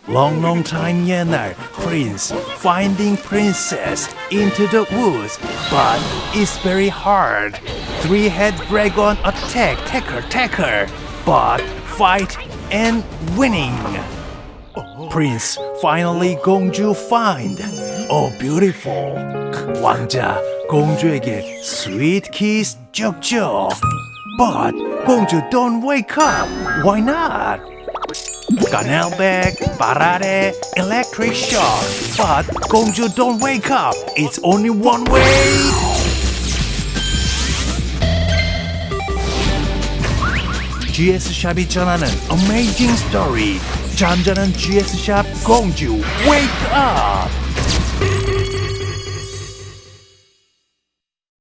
long time 옛날 prince finding princess into the woods, but it's very hard. Three-head dragon attack, tacker, but fight and winning. Prince finally 공주 find. Oh beautiful. 왕자 공주에게 sweet kiss 쩍쩍. But 공주 don't wake up. Why not? Canal bag, parade, electric shock. But 공주 don't wake up. It's only one way. GS샵이 전하는 amazing story. 잠자는 GS샵 공주 wake up.